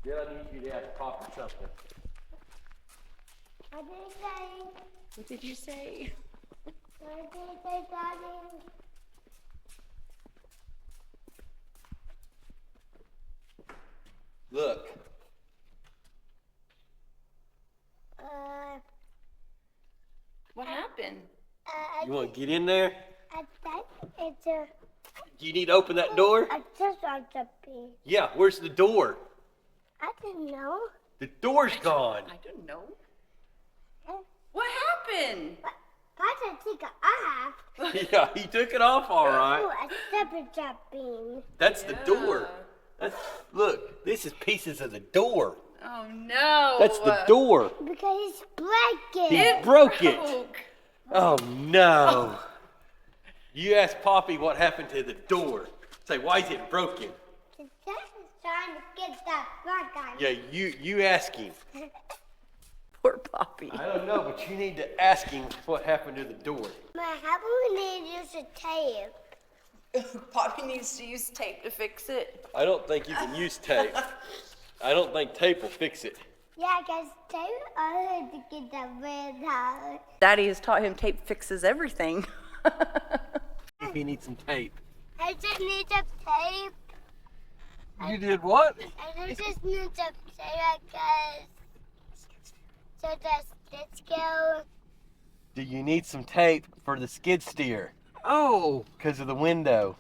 Then I need you to ask Papa something. What did he say? What did you say? What did he say, Daddy? Look. What happened? You want to get in there? I think it's a. Do you need to open that door? I just want to pee. Yeah, where's the door? I didn't know. The door's gone. I don't know. Huh? What happened? Papa took it off. Yeah, he took it off all right. Ooh, a separate jumping. That's the door. Look, this is pieces of the door. Oh no. That's the door. Because it's breaking. He broke it. Oh no. You ask Poppy what happened to the door. Say, why is it broken? The dad is trying to get that bug on. Yeah, you ask him. Poor Poppy. I don't know, but you need to ask him what happened to the door. How about we need to use a tape? Poppy needs to use tape to fix it. I don't think you can use tape. I don't think tape will fix it. Yeah, because tape I had to get that red out. Daddy has taught him tape fixes everything. If he needs some tape. I just need some tape. You did what? I just need some tape because so let's go. Do you need some tape for the skid steer? Oh, because of the window.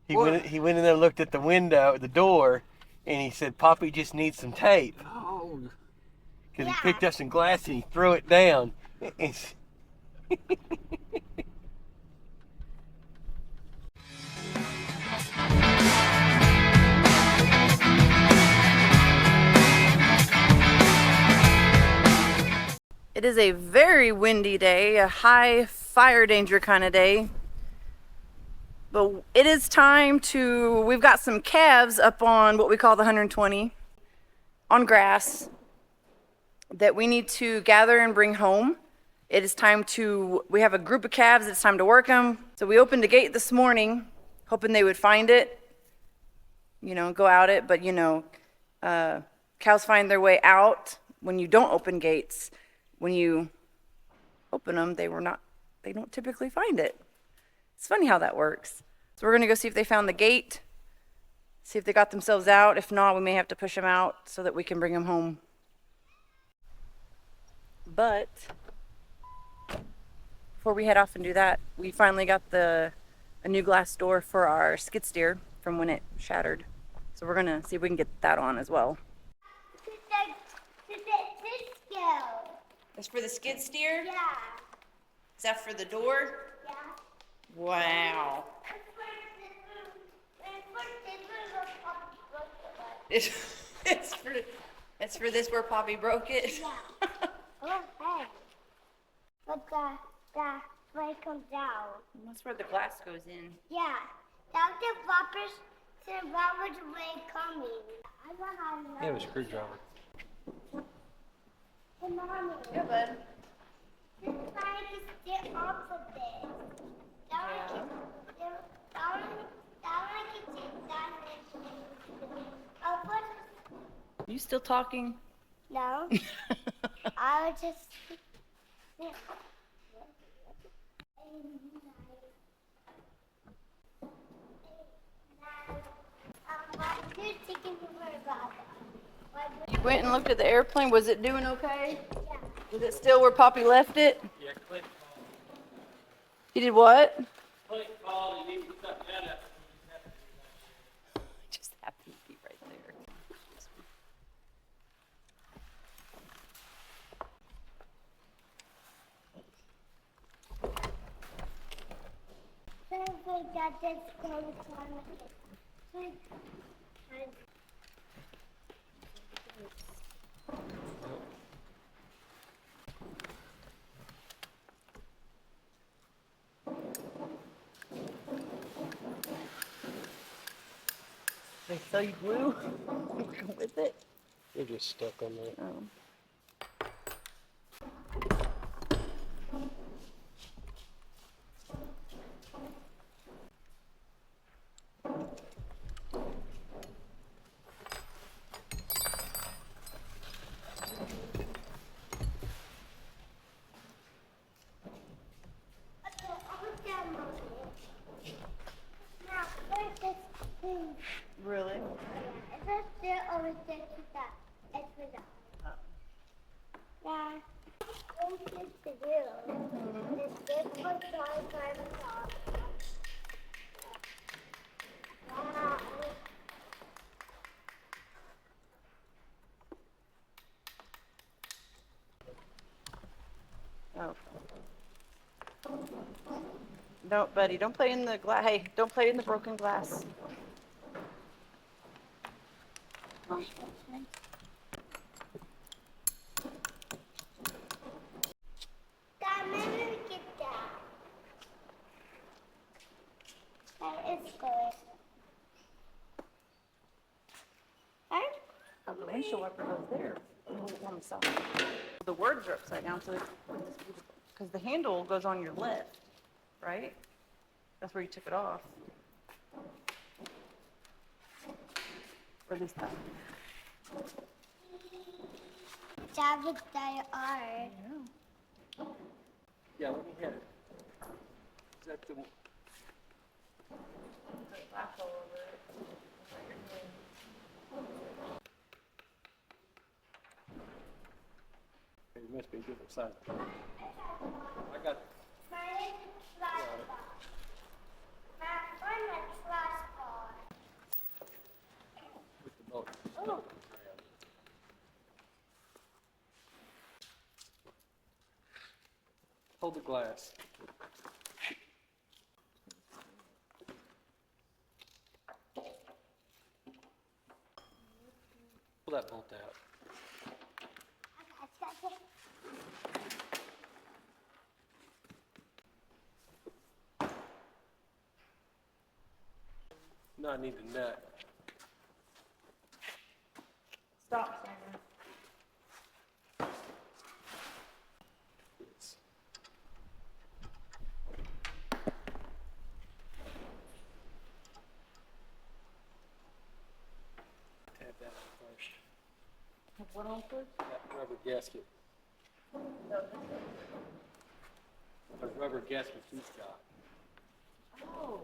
He went in there and looked at the window, the door, and he said, Poppy just needs some tape. Oh. Because he picked up some glass and he threw it down. It is a very windy day, a high fire danger kind of day. But it is time we've got some calves up on what we call the 120 on grass that we need to gather and bring home. It is time we have a group of calves, it's time to work them. So we opened a gate this morning, hoping they would find it, go out it. But cows find their way out when you don't open gates. When you open them, they don't typically find it. It's funny how that works. So we're gonna go see if they found the gate, see if they got themselves out. If not, we may have to push them out so that we can bring them home. But before we head off and do that, we finally got a new glass door for our skid steer from when it shattered. So we're gonna see if we can get that on as well. That's for the skid steer? Yeah. Is that for the door? Yeah. Wow. It's for this where Poppy broke it? Yeah. Oh, hey. But the way comes out. That's where the glass goes in. Yeah. That's the Robert's way coming. I don't know how to know. They have a screwdriver. Hey, Mommy. Yeah, bud. This is trying to get off of this. That one can take that and You still talking? no. I was just. You're taking me about that. You went and looked at the airplane. Was it doing okay? Yeah. Was it still where Poppy left it? Yeah, Clint You did what? called. He needs to set that up. Just happened to be right there. So we got this close on. They sell you glue? Go with it? They're just stuck on there. Oh. It's for the yeah. What is to do? Is this for drawing cards? Wow. Oh. No, buddy, don't play in the glass. Hey, don't play in the broken glass. Dad, maybe we get that. That is good. Right? The windshield wiper goes there. On the side. The words are upside down, so because the handle goes on your left, right? That's where you took it off. Or at least that. Dad, look, they are. Yeah, let me hit it. Is that the? It must be a different size. I got. My name is Flashball. My friend is Flashball. With the boat. Oh. Hold the glass. Pull that bolt out. No, I need the nut. Stop, Simon. Tap that on first. Have what on first? That rubber gasket. The rubber gasket he's got. Oh.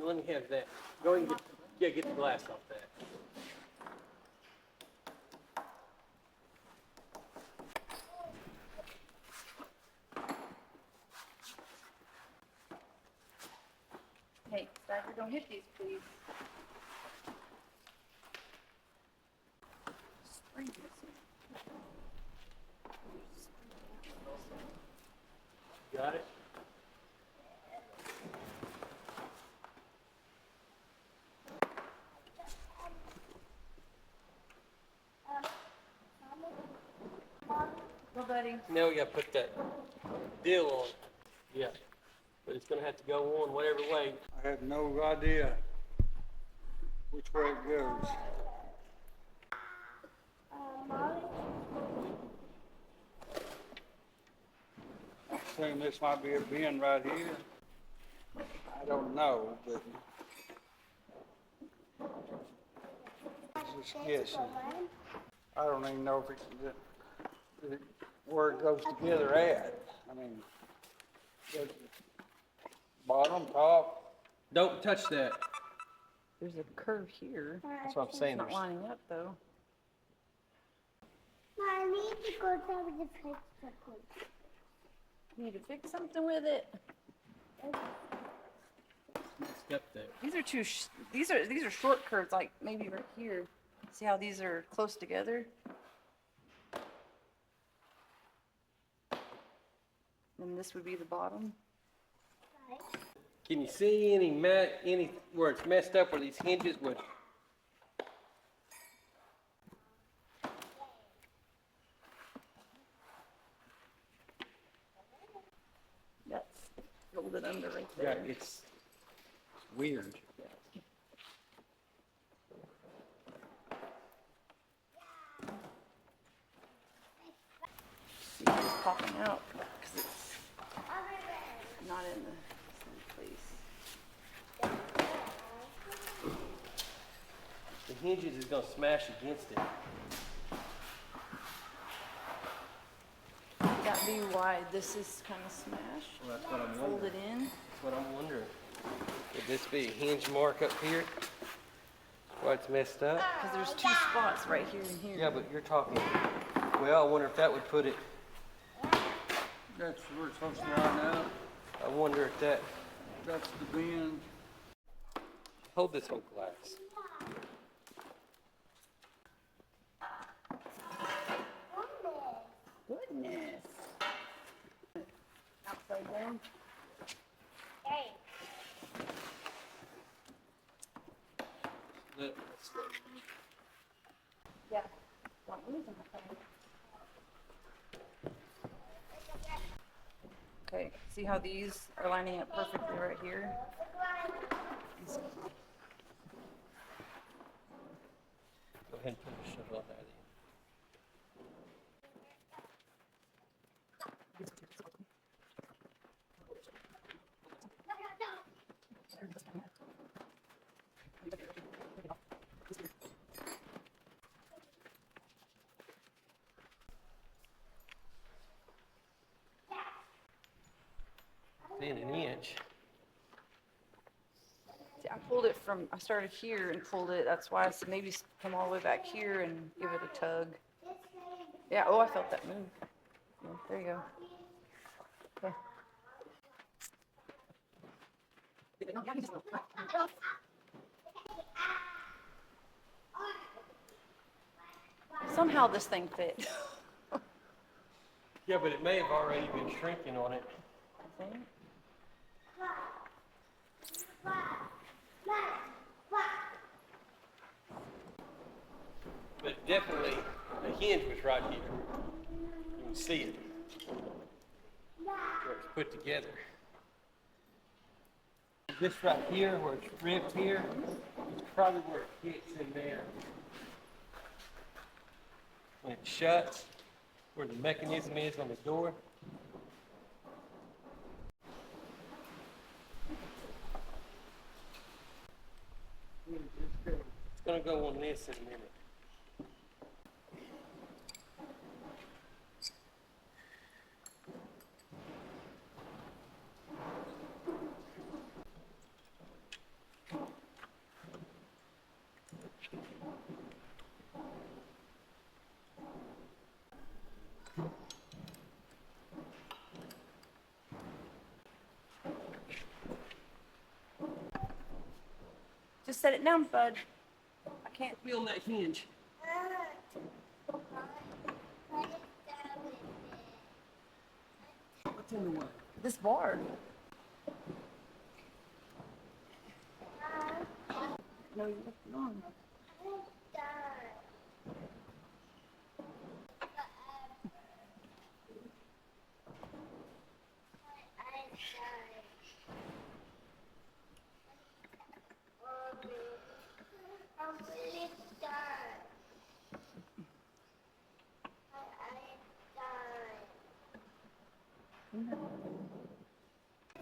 Let me have that. Go and get the glass off that. Hey, Stagger, don't hit these, please. Spring this in. Got it? Go, buddy. Now we gotta put that deal on. Yeah. But it's gonna have to go on whatever way. I have no idea which way it goes. Molly? I assume this might be a bend right here. I don't know, but just guessing. I don't even know if it's where it goes together at. I mean, the bottom, top. Don't touch that. There's a curve here. That's what I'm saying. It's not lining up, though. I need to go down to fix the hood. You need to fix something with it. Step there. These are two. These are short curves, like maybe right here. See how these are close together? And this would be the bottom. Can you see any where it's messed up where these hinges would? That's rolled it under right Yeah, there. it's weird. See, it's popping out because it's not in the same place. The hinges is gonna smash against it. Could that be why this is kind of smashed? Well, that's what I'm Fold wondering. it in. That's what I'm wondering. this be a hinge mark up here? Why it's messed up? Because there's two spots right here and here. Yeah, but you're talking. Well, I wonder if that would put it. That's where it's supposed to line up. I wonder if that. That's the bend. Hold this whole glass. Goodness. Upside down. Hey. Yeah. Don't lose them, okay. Okay, see how these are lining up perfectly right here? Go ahead and put the shuttle on that. In an inch. See, I started here and pulled it. That's why I said maybe come all the way back here and give it a tug. Yeah, oh, I felt that move. Yeah, there you go. Okay. Somehow this thing fit. Yeah, but it may have already been shrinking on it. I think. But definitely, the hinge was right here. You can see it. Where it's put together. This right here, where it's ripped here, is probably where it hits in there. When it shuts, where the mechanism is on the door. It's going to go on this in a minute. Just set it down, bud. I can't. Feel that hinge. What's in the way? This bar. No, you left it on.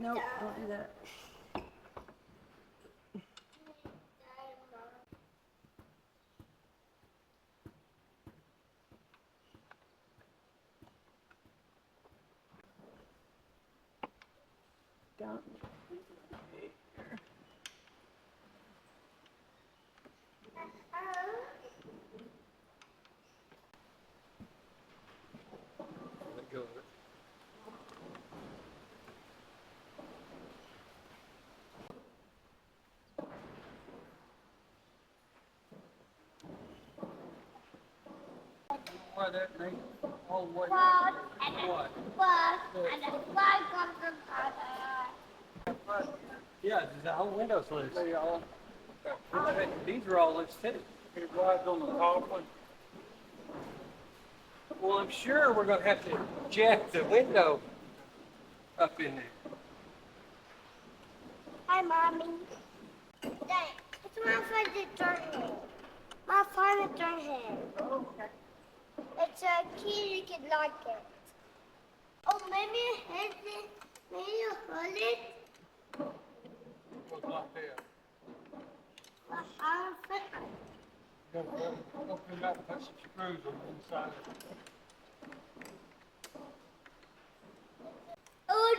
No, don't do that. Down. Let go of it. Why that ain't all the way Well, up and there? What? and the flag comes from other. Yeah, the whole window's loose. They all, These are all loose too. it rides on the top one. Well, I'm sure we're going to have to jack the window up in there. Hi, Mommy. Dad, it's my furniture here. My furniture here. Oh, okay. It's a key, you can lock it. Oh, maybe hit it. Maybe you hold it. Goes like that. I'll fit it. Open it up and put some screws on the inside. Oh,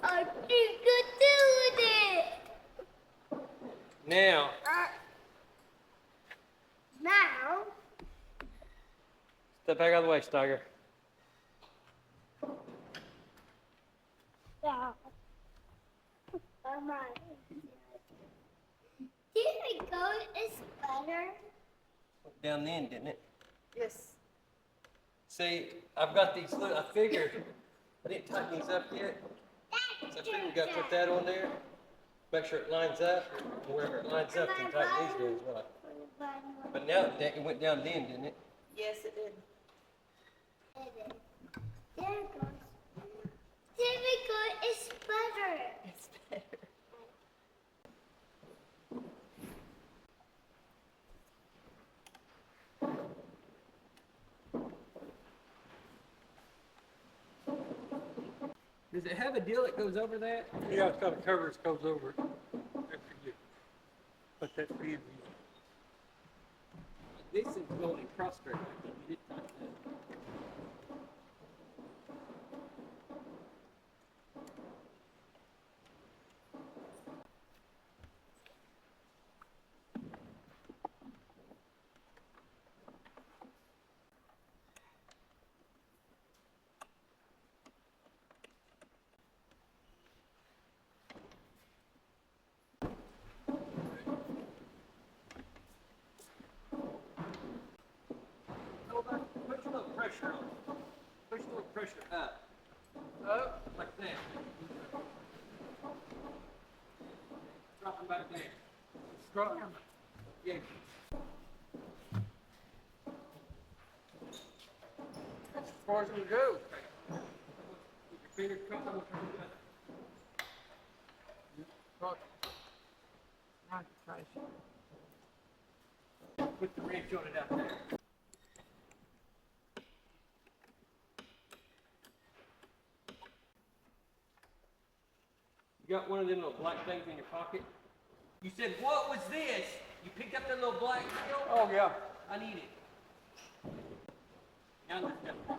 I think I do it. Now, Now, step back out of the way, Steiger. yeah. Did we go is better? Went down the end, didn't it? Yes. See, I've got these little, I figured, I didn't tighten these up yet. So I figured we got to put that on there, make sure it lines up, and wherever it lines up, then tighten these down as well. But now it went down the end, didn't it? Yes, it did. There it goes. There we go is better. It's better. Does it have a deal that goes over that? Yeah, it's got a cover that goes over it. After you put that feed in. This is going prostrate. You did tighten that. Push a little pressure on it. Push a little pressure up. Up, like that. Drop them back down. Strong. Yeah. That's as far as it'll go. Keep your fingers crossed on the Put the wrench on it out there. You got one of them little black things in your pocket? You said, what was this? You picked up that little black deal? Oh, yeah. I need it. Now let's go.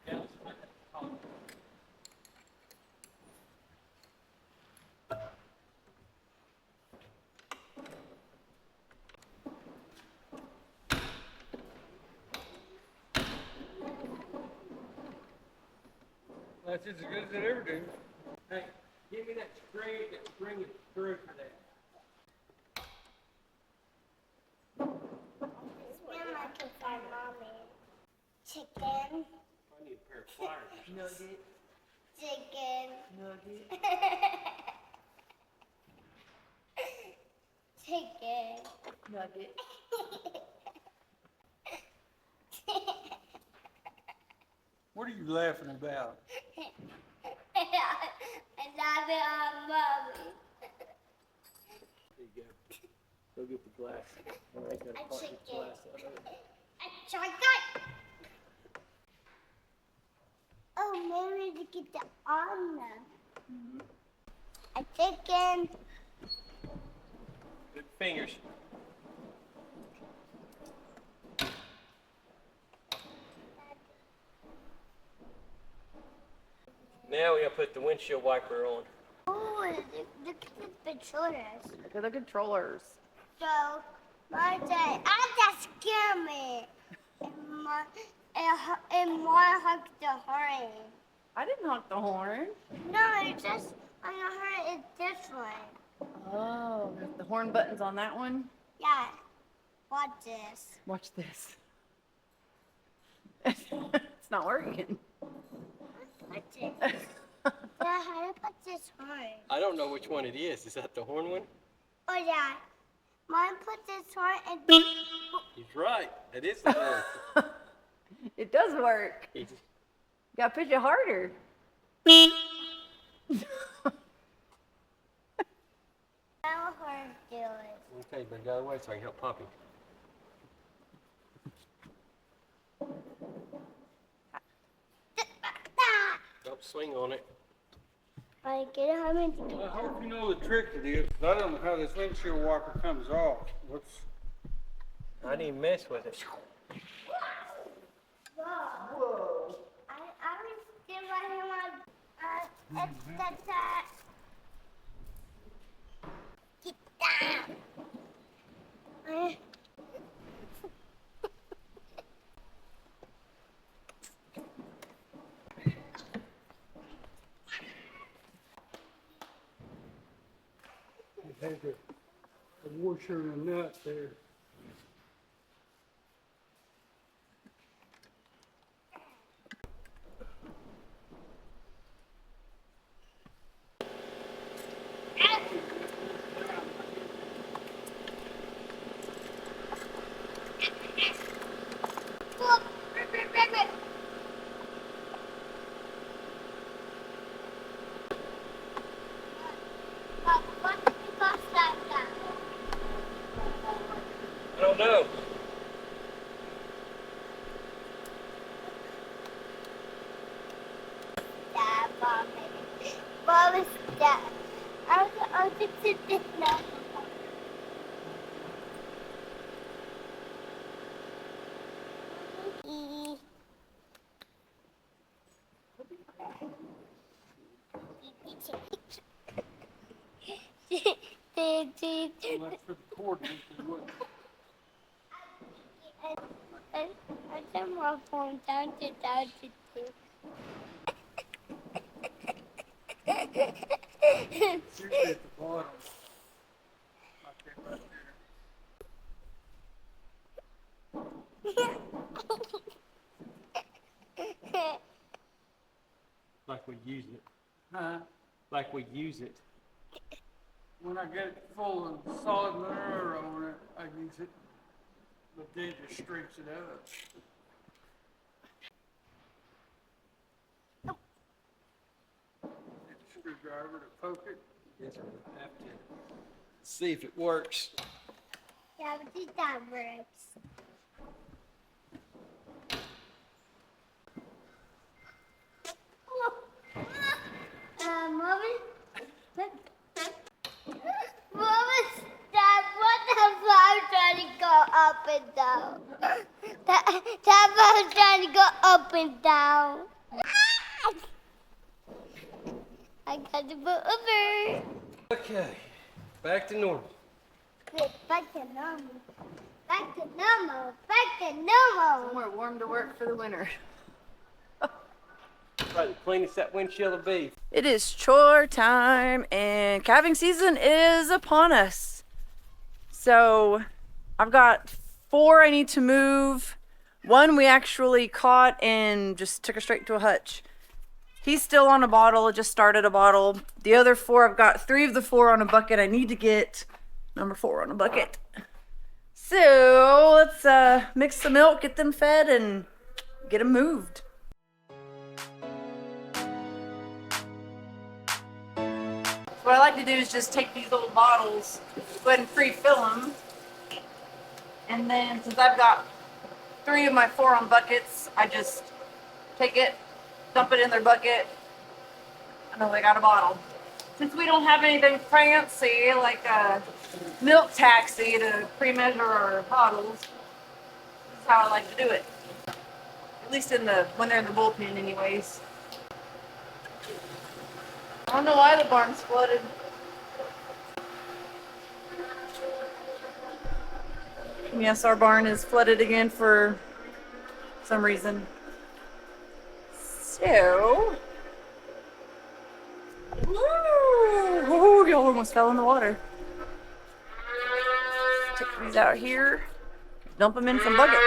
Now let's put that on. That's as good as it ever do. Hey, give me that spring and screw for that. Grandma can find mommy. Chicken. I need a pair of pliers. Nugget. Chicken. Nugget. Chicken. Nugget. What are you laughing about? I love it on mommy. There you go. Go get the glass. All right, gotta A part this chicken. glass out of it. A chocolate. Oh, maybe to get the on them. A chicken. Good fingers. Now we gotta put the windshield wiper on. Oh, look at the controllers. Look at the controllers. So, my dad, that scared me. And my hooked the horn. I didn't honk the horn. No, it's just on the horn is this one. Oh, the horn button's on that one. Yeah. Watch this. Watch this. It's not working. Watch it. Yeah, how to put this horn? I don't know which one it is. Is that the horn one? Oh yeah. Mom put this horn and He's right. It is the horn. It does work. He just- Gotta push it harder. how horn do it. Okay, but get out of the way so I can help Poppy. Don't swing on it. I get how many? I hope you know the trick to this, 'cause I don't know how this windshield wiper comes off. I didn't mess with it. Whoa. I was still running on, that. Get down. It has a washer and a nut there. What did you cost that down? I don't know. Dad, Mom, Mom is Dad. I'll just sit this now. Well, that's for the coordinates as well. I turn my phone down to two. Usually at the bottom. Like that right there. Like we use it. Huh? Like we use it. When I get it full of solid manure on it, I use it. But then it just streaks it up. Get the screwdriver to poke it. Yes, we'll have to see if it works. Yeah, but this time works. Mommy? Mama, stop. What the fuck trying to go up and down? That was trying to go up and down. I got to move over. Okay, back to normal. Back to normal. Back to normal. Back to normal. Somewhere warm to work for the winter. Probably the cleanest that windshield will be. It is chore time and calving season is upon us. So I've got 4 I need to move. 1 we actually caught and just took her straight to a hutch. He's still on a bottle, just started a bottle. The other 4, I've got 3 of the 4 on a bucket. I need to get number 4 on a bucket. So let's mix the milk, get them fed, and get them moved. What I like to do is just take these little bottles, go ahead and pre-fill them. And then since I've got 3 of my 4 on buckets, I just take it, dump it in their bucket, and then they got a bottle. Since we don't have anything fancy like a milk taxi to pre-measure our bottles, this is how I like to do it. At least when they're in the bullpen anyways. I don't know why the barn's flooded. Yes, our barn is flooded again for some reason. So, woo, y'all almost fell in the water. Take these out here, dump them in some bucket.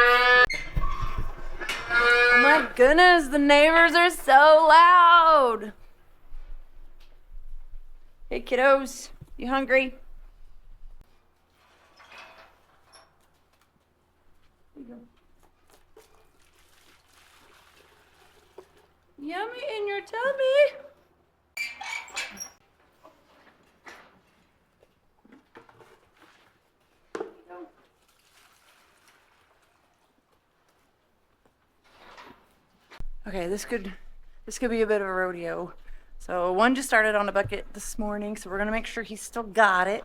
Oh my goodness, the neighbors are so loud. Hey kiddos, you hungry? Yummy in your tummy. Okay, this could be a bit of a rodeo. So one just started on a bucket this morning, so we're gonna make sure he's still got it.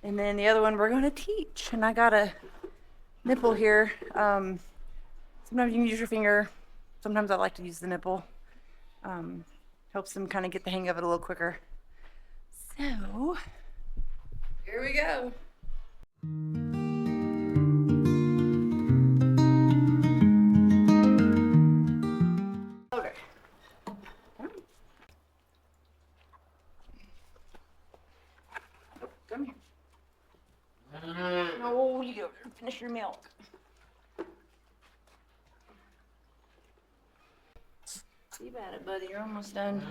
And then the other one we're gonna teach. And I got a nipple here. Sometimes you can use your finger. Sometimes I like to use the nipple. Helps them kind of get the hang of it a little quicker. So, here we go. Okay. Come here. No, you go finish your milk. See about it, buddy. You're almost done.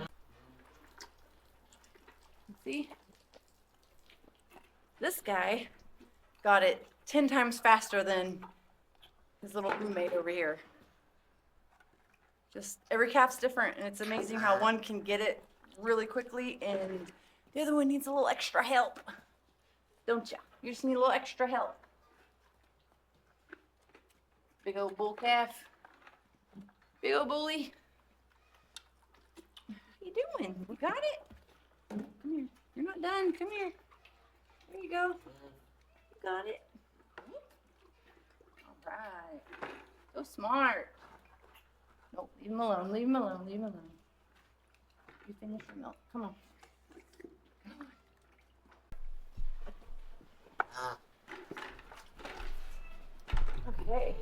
See? This guy got it 10 times faster than his little roommate over here. Just every calf's different, and it's amazing how one can get it really quickly and the other one needs a little extra help. Don't ya? You just need a little extra help. Big old bull calf. Big old bully. What are you doing? We got it? Come here. You're not done. Come here. There you go. You got it. All right. So smart. Nope, leave him alone. Leave him alone. Leave him alone. You finish your milk. Come on. Okay.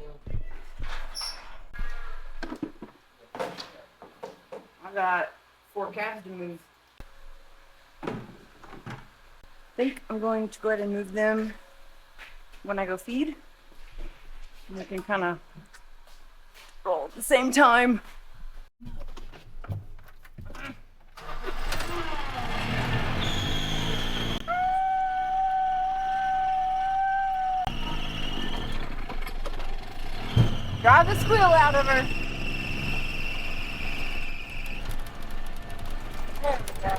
I got 4 calves to move. I think I'm going to go ahead and move them when I go feed. And we can kind of roll at the same time. Drive the squeal out of her. There we go.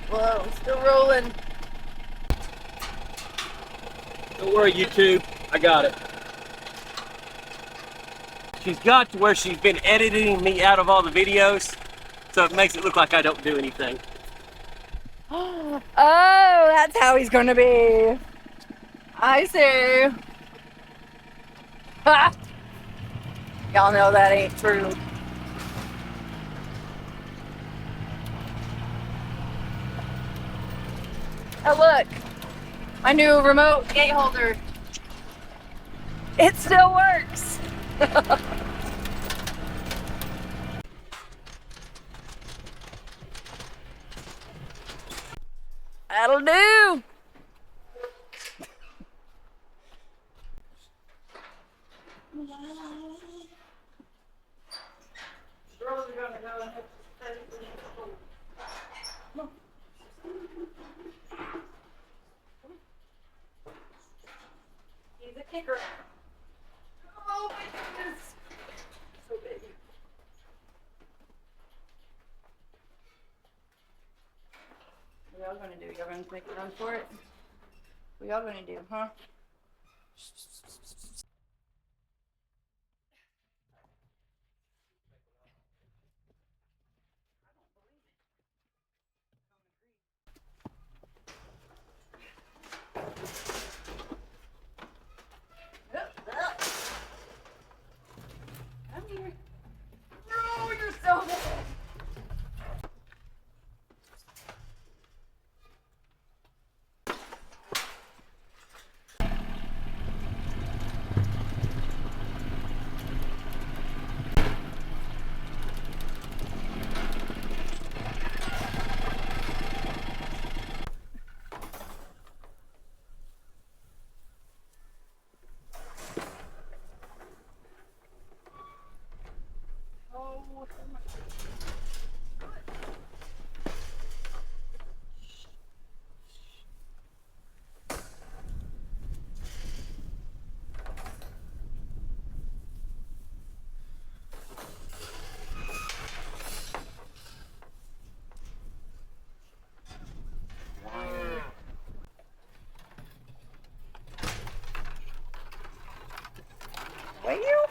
Whoa, still rolling. Don't worry, YouTube. I got it. She's got to where she's been editing me out of all the videos, so it makes it look like I don't do anything. Oh, that's how he's gonna be. I see. Ha! Y'all know that ain't true. Oh look, my new remote gate holder. It still works. That'll do. He's a kicker. Oh my goodness. So big. What y'all gonna do? Y'all gonna make a run for it? What y'all gonna do, huh? Come here. No, you're so big. Will you?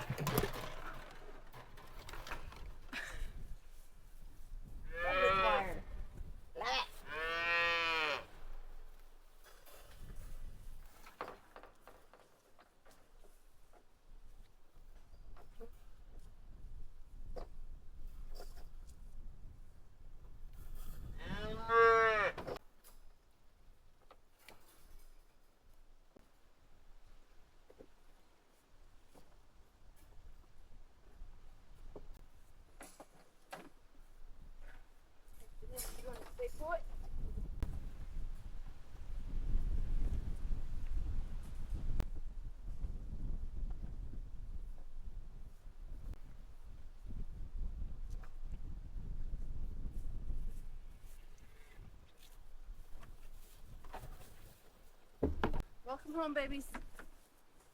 Welcome home, babies,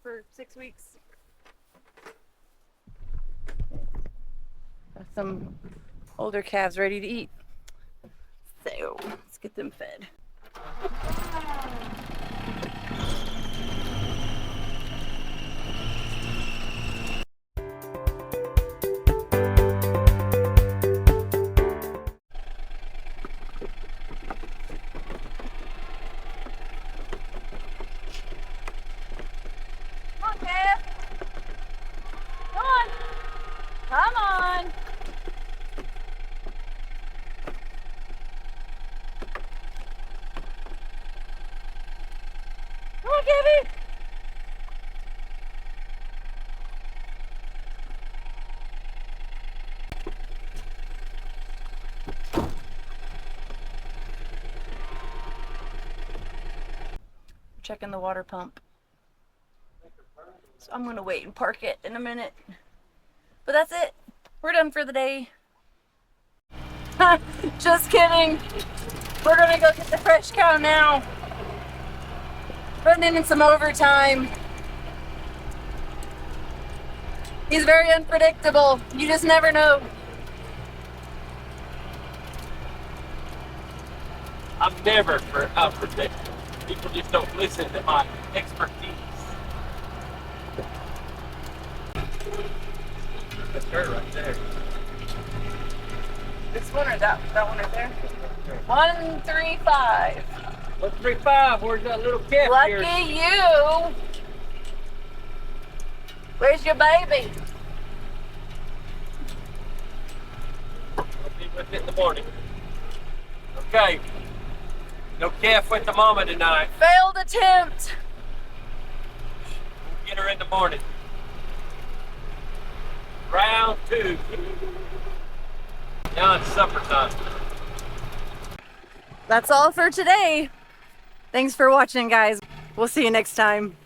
for 6 weeks. Got some older calves ready to eat. So let's get them fed. Come on. Come on, Gabby. Checking the water pump. So I'm gonna wait and park it in a minute. But that's it. We're done for the day. Just kidding. We're gonna go get the fresh cow now. Putting in some overtime. He's very unpredictable. You just never know. I'm never unpredictable. People just don't listen to my expertise. That's her right there. This one or that one right there? 135. 135, where's that little calf Lucky here? you. Where's your baby? I'll be with it in the morning. Okay. No calf with the mama tonight. Failed attempt. We'll get her in the morning. Round 2. Now it's supper time. That's all for today. Thanks for watching, guys. We'll see you next time.